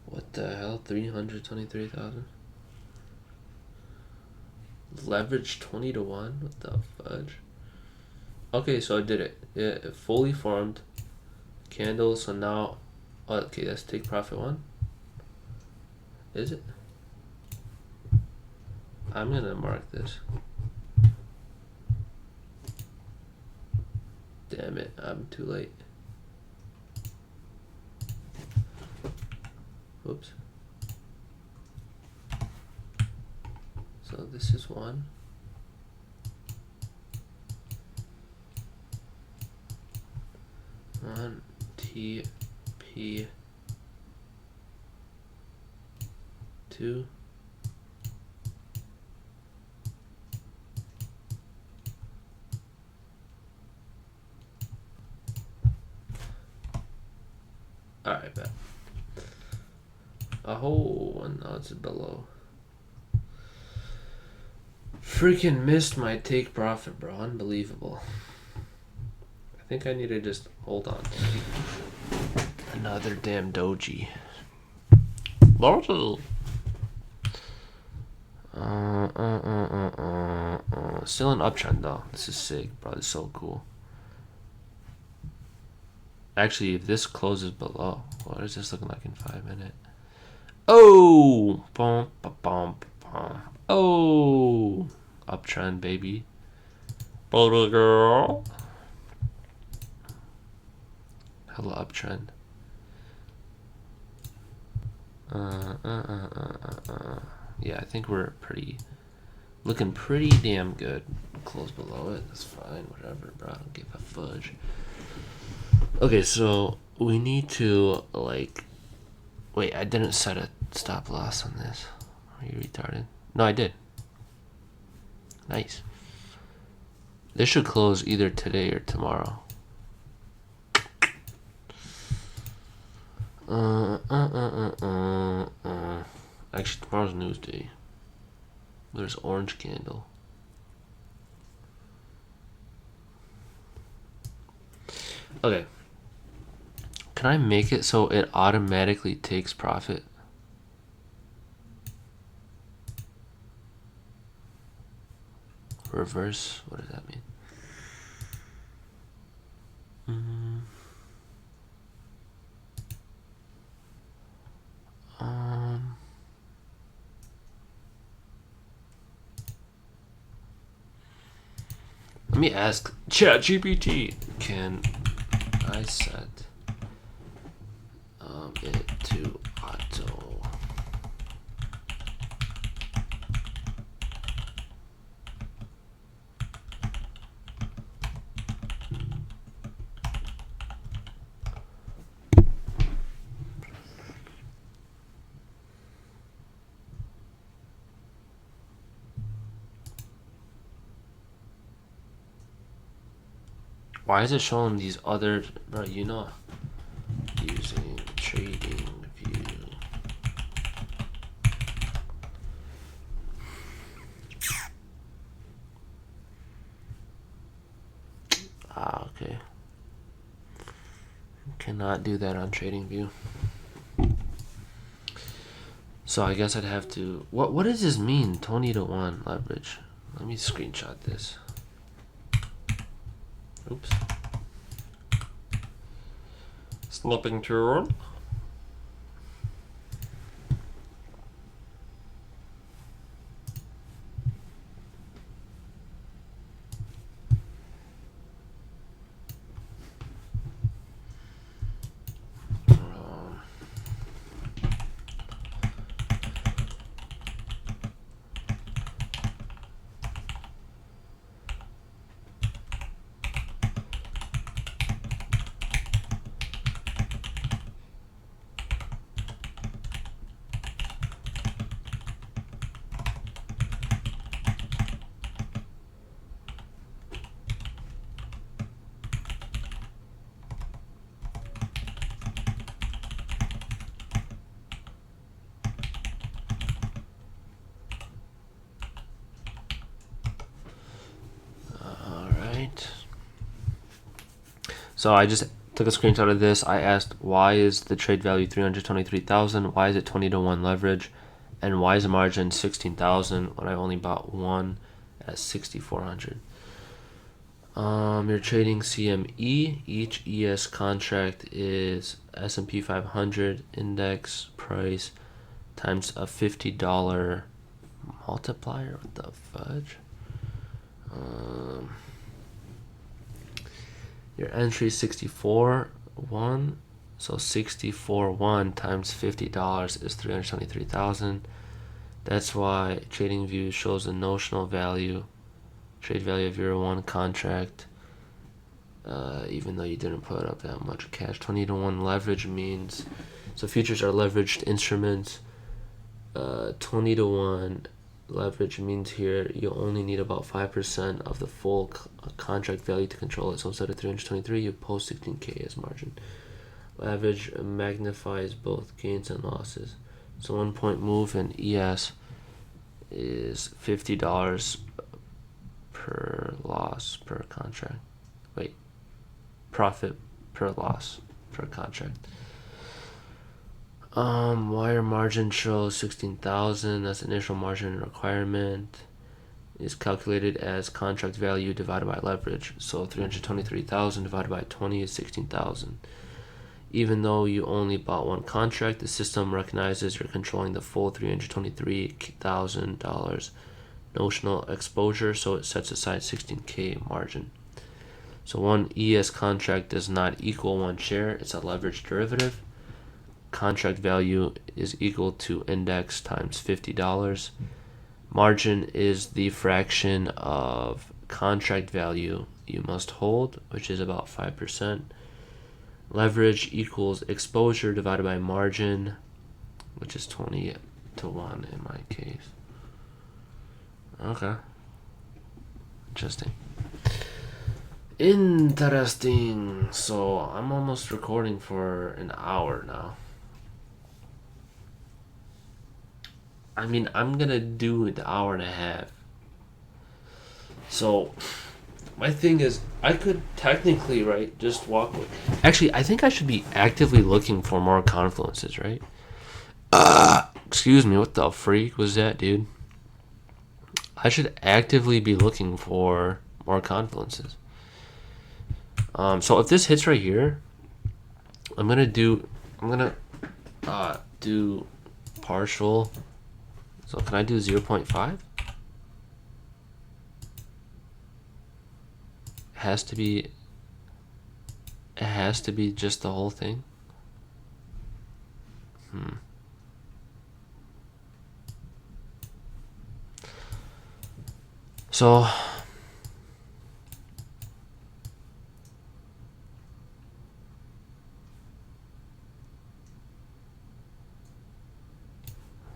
What the hell? 323,000? Leverage 20 to 1? What the fudge? Okay, so I did it. It fully formed. Candle, so now, okay, let's take profit 1. Is it? I'm gonna mark this. Damn it, I'm too late. Whoops. So this is 1. One TP 2. Alright, bet. A whole one. Oh, it's below. Freaking missed my take profit, bro. Unbelievable. I think I need to just hold on. Another damn doji. Still an uptrend though. This is sick, bro. It's so cool. Actually, if this closes below, what is this looking like in 5 minutes? Oh, bum, bum, bum. Oh, uptrend, baby. Bottle girl. Hella uptrend. Yeah, I think we're looking pretty damn good. Close below it. That's fine. Whatever, bro. I don't give a fudge. Okay, so we need to like. Wait, I didn't set a stop loss on this. Are you retarded? No, I did. Nice. This should close either today or tomorrow. Actually, tomorrow's news day. There's orange candle. Okay. Can I make it so it automatically takes profit? Reverse? What does that mean? Let me ask ChatGPT. Can I set it to auto? Why is it showing these other, bro, you know, using trading view. Okay. Cannot do that on trading view. So I guess I'd have to, what does this mean? 20-1 leverage. Let me screenshot this. Oops. Snapping turn. So I just took a screenshot of this. I asked, why is the trade value 323,000? Why is it 20-1 leverage? And why is the margin 16,000 when I only bought one at 6,400? You're trading CME. Each ES contract is S&P 500 index price times a $50 multiplier. What the fudge? Your entry is 64.1, so 64.1 times $50 is 323,000. That's why TradingView shows the notional value, trade value of your one contract, even though you didn't put up that much cash. 20-1 leverage means, so futures are leveraged instruments. 20-1 leverage means here you only need about 5% of the full contract value to control it. So instead of 323, you post 16K as margin. Leverage magnifies both gains and losses. So 1 point move in ES is $50 per loss per contract. Wait, profit per loss per contract. Wire margin shows 16,000. That's initial margin requirement. Is calculated as contract value divided by leverage. So 323,000 divided by 20 is 16,000. Even though you only bought one contract, the system recognizes you're controlling the full $323,000 notional exposure, so it sets aside 16K margin. So one ES contract does not equal one share. It's a leveraged derivative. Contract value is equal to index times $50. Margin is the fraction of contract value you must hold, which is about 5%. Leverage equals exposure divided by margin, which is 20-1 in my case. Okay. Interesting. So I'm almost recording for an hour now. I mean, I'm gonna do the hour and a half. So my thing is, I could technically, right, just walk away. Actually, I think I should be actively looking for more confluences, right? Excuse me, what the freak was that, dude? I should actively be looking for more confluences. So if this hits right here, I'm gonna do partial. So can I do 0.5? It has to be just the whole thing. So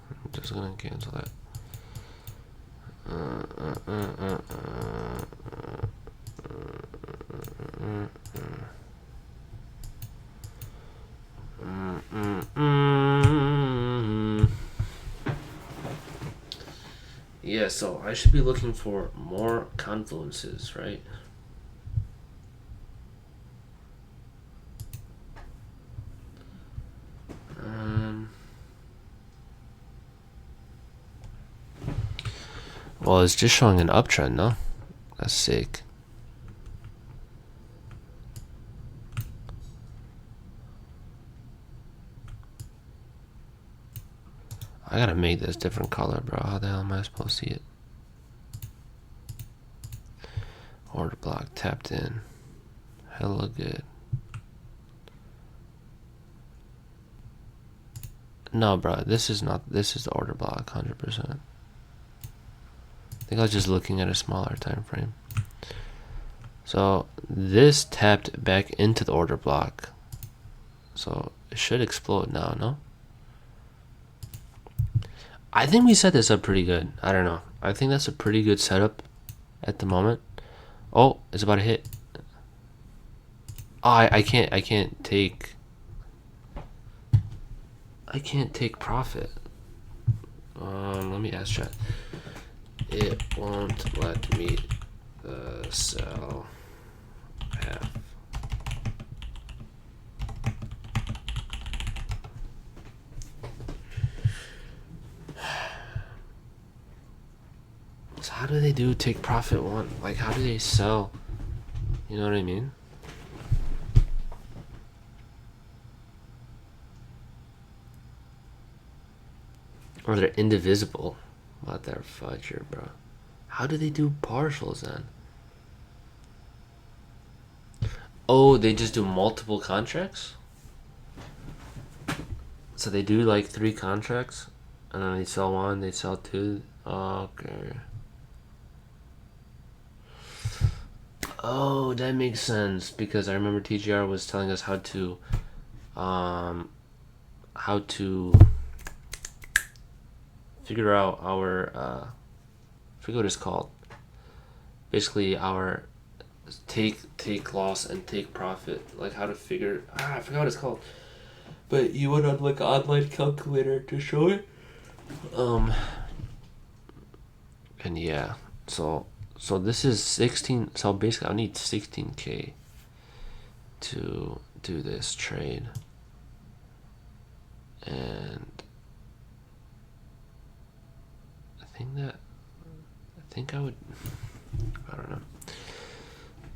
I'm just gonna cancel that. Yeah, so I should be looking for more confluences, right? Well, it's just showing an uptrend, no? That's sick. I gotta make this different color, bro. How the hell am I supposed to see it? Order block tapped in. Hella good. No, bro. This is the order block, 100%. I think I was just looking at a smaller time frame. So this tapped back into the order block. So it should explode now, no? I think we set this up pretty good. I don't know. I think that's a pretty good setup at the moment. Oh, it's about to hit. Oh, I can't take profit. Let me ask chat. It won't let me sell half. So how do they do take profit one? Like, how do they sell? You know what I mean? Or they're indivisible. What their fudger, bro. How do they do partials then? Oh, they just do multiple contracts? So they do like 3 contracts, and then they sell 1, they sell 2. Okay. Oh, that makes sense, because I remember TGR was telling us how to figure out our I forget what it's called. Basically, our take loss and take profit, like how to figure. I forgot what it's called. But you would on like an online calculator to show it. And yeah, so this is 16. So basically, I need 16K to do this trade, and I think I would. I don't know.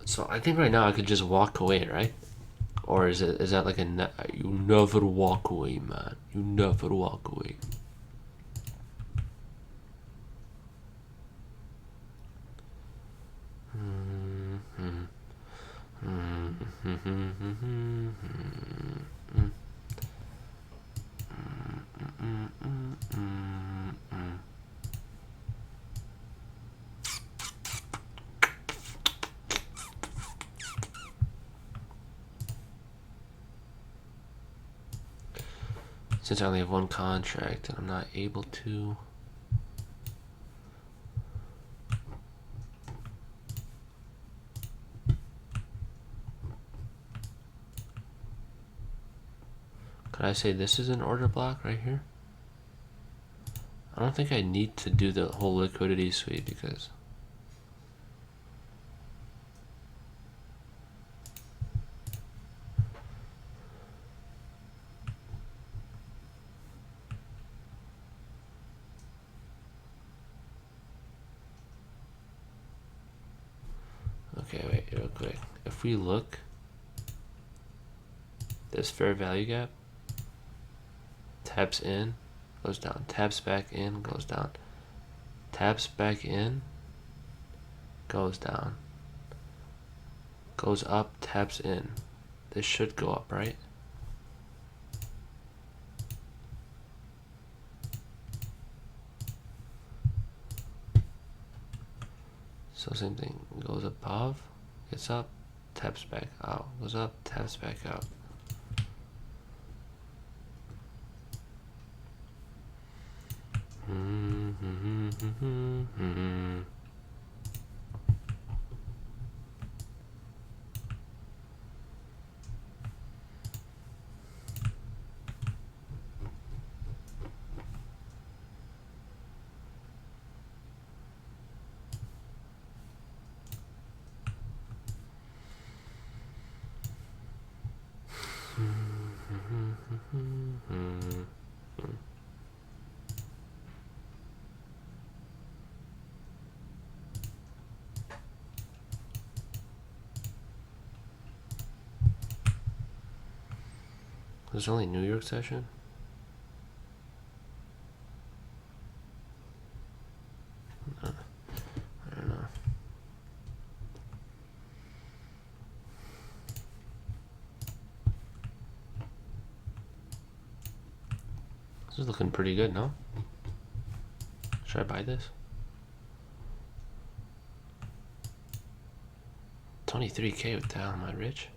So I think right now I could just walk away, right? Or is that like you never walk away, man. You never walk away. Since I only have 1 contract and I'm not able to. Could I say this is an order block right here? I don't think I need to do the whole liquidity sweep because okay, wait, real quick. If we look, this fair value gap taps in, goes down, taps back in, goes down, taps back in, goes down, goes up, taps in. This should go up, right? So same thing, goes above, gets up, taps back out, goes up, taps back out. There's only New York session? I don't know. This is looking pretty good, no? Should I buy this? 23K with that, am I rich?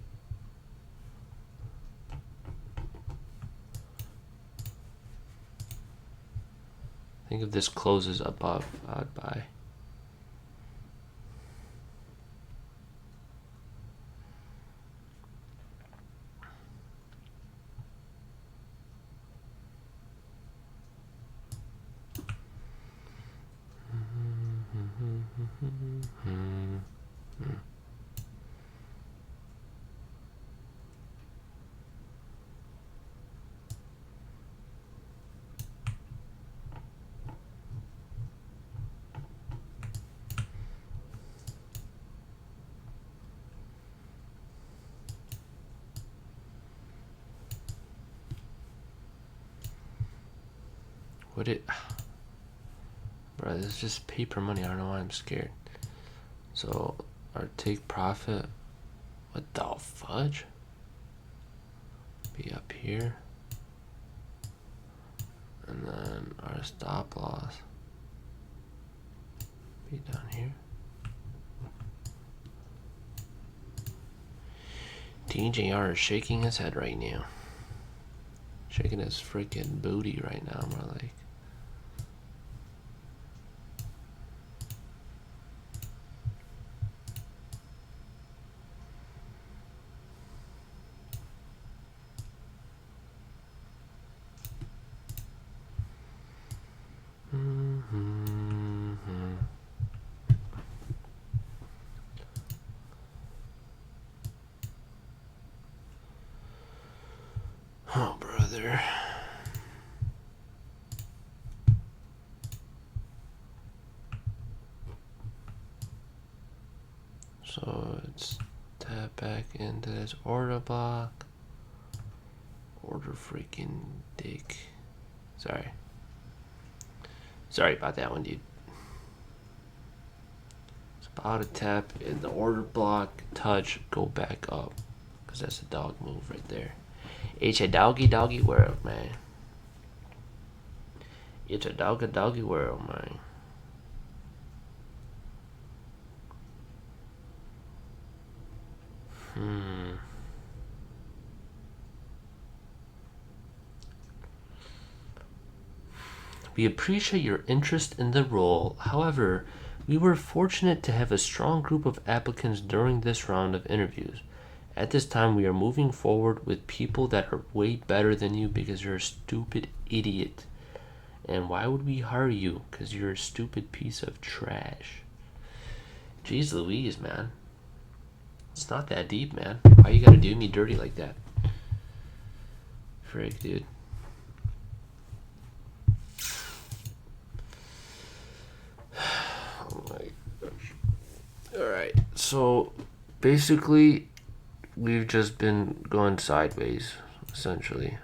I think if this closes above, I'd buy. Would it? Bro, this is just paper money. I don't know why I'm scared. So, our take profit. What the fudge? Be up here. And then our stop loss. Be down here. DJR is shaking his head right now. Shaking his freaking booty right now, more like. Oh, brother. So it's tap back into this order block. Order freaking dick. Sorry about that one, dude. It's about to tap in the order block, touch, go back up. Because that's a dog move right there. It's a doggy world, man. It's a doggy world, man. We appreciate your interest in the role. However, we were fortunate to have a strong group of applicants during this round of interviews. At this time, we are moving forward with people that are way better than you because you're a stupid idiot And why would we hire you? Because you're a stupid piece of trash. Jeez Louise, man. It's not that deep, man. Why you gotta do me dirty like that? Frick, dude. Oh my gosh. Alright, so basically, we've just been going sideways, essentially.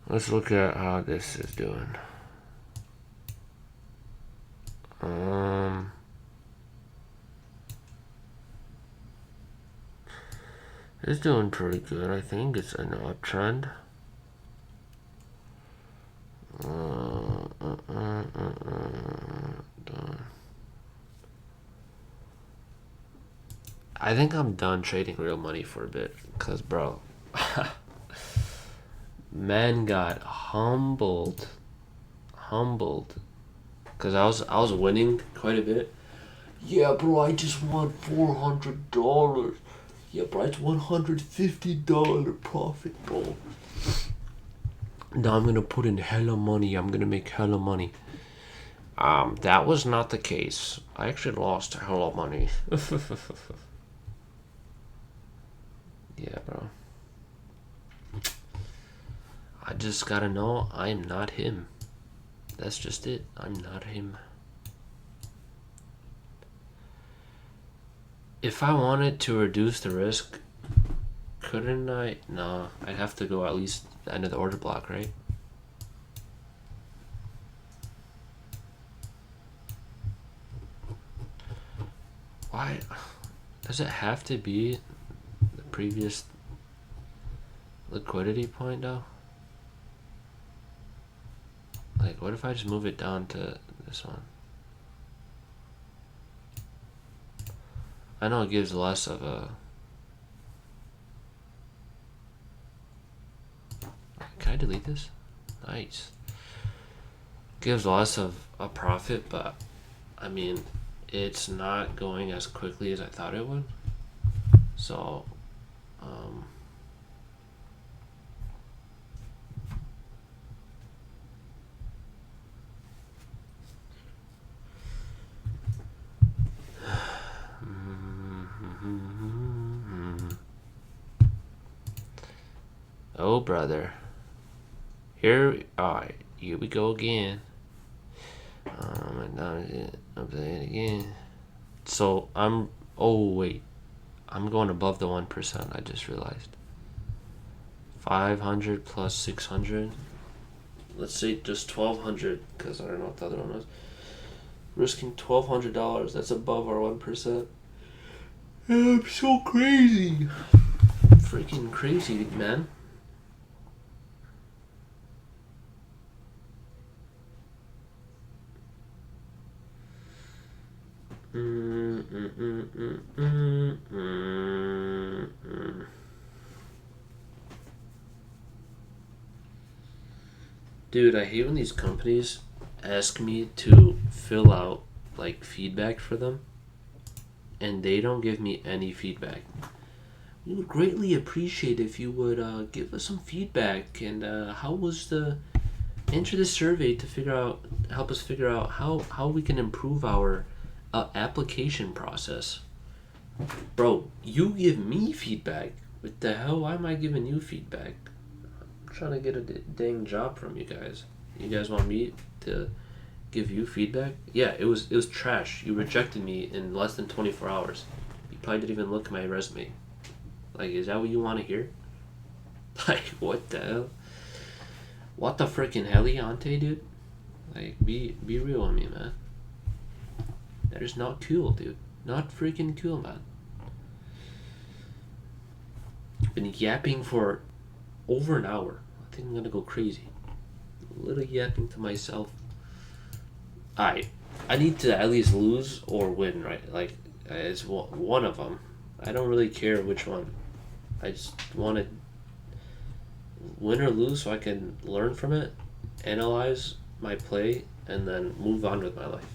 Let's look at how this is doing. It's doing pretty good, I think. It's an uptrend. I think I'm done trading real money for a bit. Because, bro, man got humbled. Because I was winning quite a bit. Yeah, bro, I just won $400. Yeah, bro, it's $150 profit, bro. Now I'm gonna put in hella money. I'm gonna make hella money. That was not the case. I actually lost hella money. Yeah, bro. I just gotta know I'm not him. That's just it. I'm not him. If I wanted to reduce the risk, couldn't I? No, I'd have to go at least the end of the order block, right? Why? Does it have to be the previous liquidity point, though? Like, what if I just move it down to this one? I know it gives less of a... Can I delete this? Nice. Gives less of a profit, but I mean, it's not going as quickly as I thought it would. So, oh, brother. Here we go again. I'm playing again. So oh wait, I'm going above the 1%. I just realized. 500 plus 600. Let's say just 1,200, because I don't know what the other one was. Risking $1,200. That's above our 1%. I'm so crazy. Freaking crazy, man. Dude, I hate when these companies ask me to fill out like feedback for them and they don't give me any feedback. We would greatly appreciate if you would give us some feedback and how was the enter this survey to help us figure out how we can improve our application process. Bro, you give me feedback. What the hell? Why am I giving you feedback? I'm trying to get a dang job from you guys. You guys want me to give you feedback? Yeah, it was trash. You rejected me in less than 24 hours. You probably didn't even look at my resume. Like, is that what you want to hear? Like, what the hell? What the freaking heliante, dude? Like, be real with me, man. That is not cool, dude. Not freaking cool, man. Been yapping for over an hour. I think I'm gonna go crazy. A little yapping to myself. Alright. I need to at least lose or win, right? Like, it's one of them. I don't really care which one. I just want to win or lose so I can learn from it, analyze my play, and then move on with my life.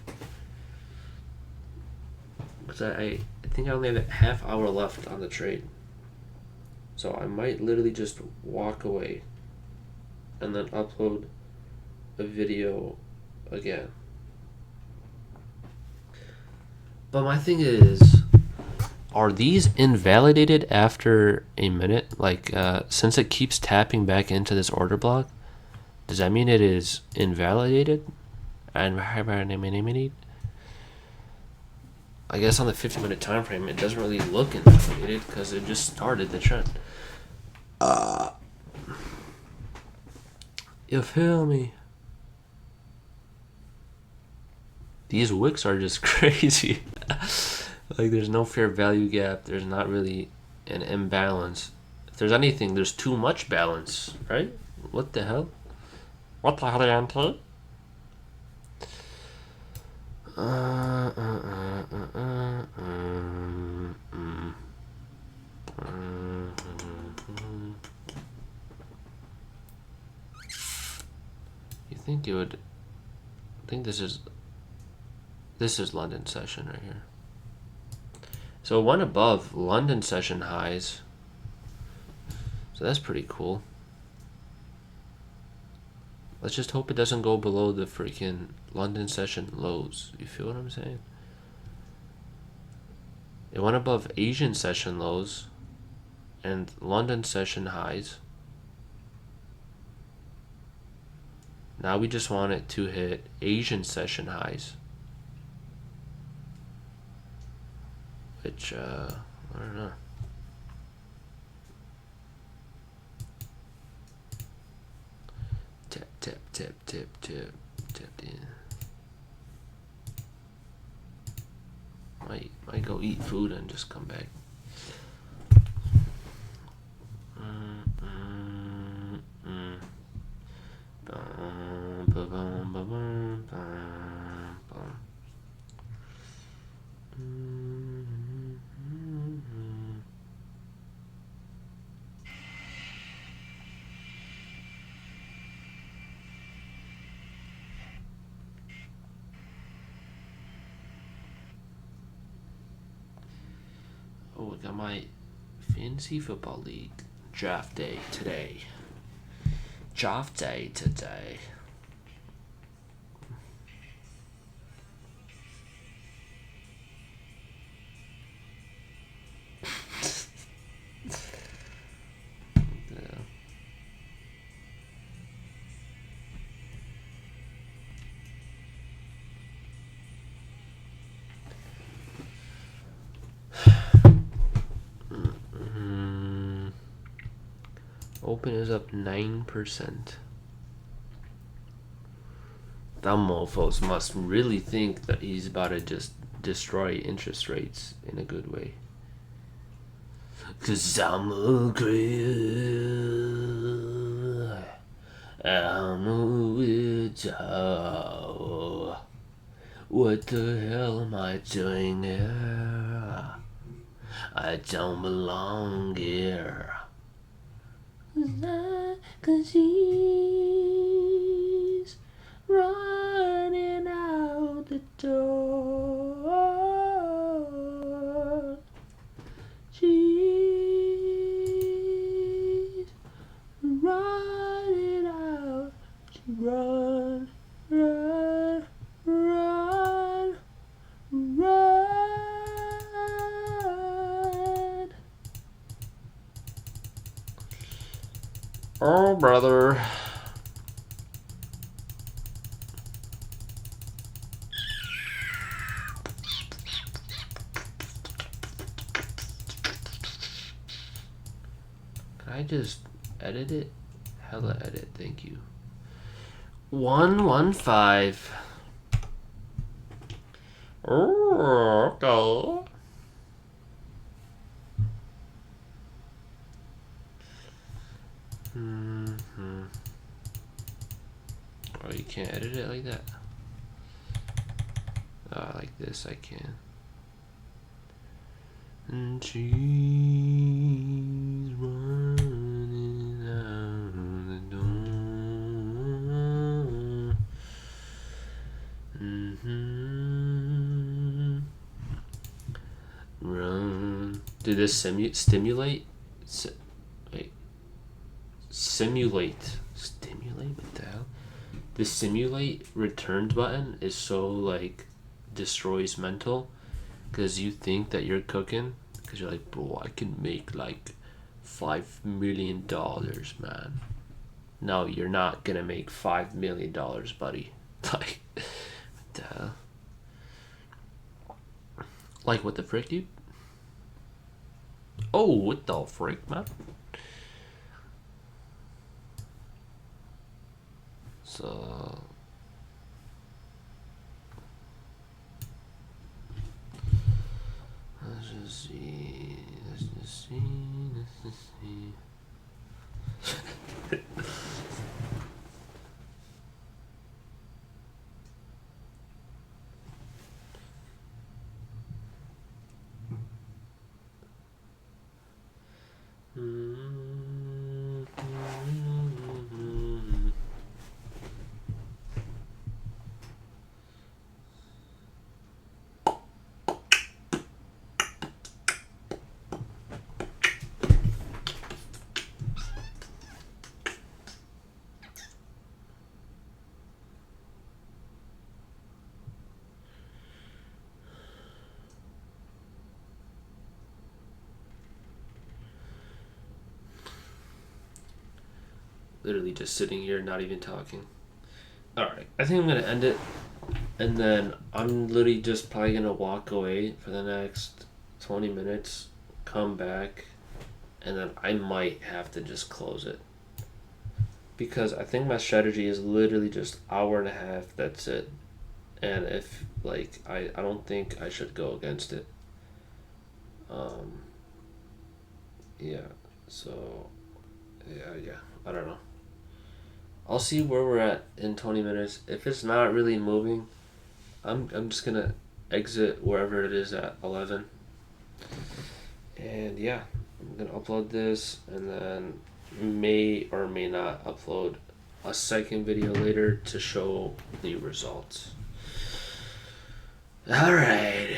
Because I think I only have a half hour left on the trade. So I might literally just walk away and then upload a video again. But my thing is, are these invalidated after a minute? Like, since it keeps tapping back into this order block, does that mean it is invalidated? And I guess on the 50-minute time frame, it doesn't really look invalidated because it just started the trend. You feel me? These wicks are just crazy. Like, there's no fair value gap. There's not really an imbalance. If there's anything, there's too much balance, right? What the hell? What the hell, Ante? You think it would? I think this is London session right here. So one above London session highs. So that's pretty cool. Let's just hope it doesn't go below the freaking London session lows. You feel what I'm saying? It went above Asian session lows and London session highs. Now we just want it to hit Asian session highs. Which, I don't know. Tap, tap, tap, tap, tap, tap in. Might go eat food and just come back. Oh, we got my fantasy football league draft day today. Draft day today. Open is up 9%. Them mofos must really think that he's about to just destroy interest rates in a good way. 'Cause I'm a creep. I'm a widow. What the hell am I doing here? I don't belong here. 'Cause he's running out the door. She's running out. Run, run, run, run. Oh, brother. Can I just edit it? Hella edit, thank you. 115. Oh, okay. Oh, you can't edit it like that? Like this I can. And she's running out the door. Run. Did this stimulate? Wait. Simulate. Stimulate? What the hell? the simulate returns button is so like destroys mental, because you think that you're cooking, because you're like, bro, I can make like $5 million, man. No, you're not gonna make $5 million, buddy. Like, what the hell? Like, what the frick, dude? Oh, what the frick, man? So, let's just see. Let's just see. Let's just see. Literally just sitting here, not even talking. Alright, I think I'm gonna end it. And then I'm literally just probably gonna walk away for the next 20 minutes, come back, and then I might have to just close it. Because I think my strategy is literally just hour and a half, that's it. And if, like, I don't think I should go against it. Yeah, so, yeah, I don't know. I'll see where we're at in 20 minutes. If it's not really moving, I'm just gonna exit wherever it is at 11. And yeah, I'm gonna upload this, and then may or may not upload a second video later to show the results. Alright.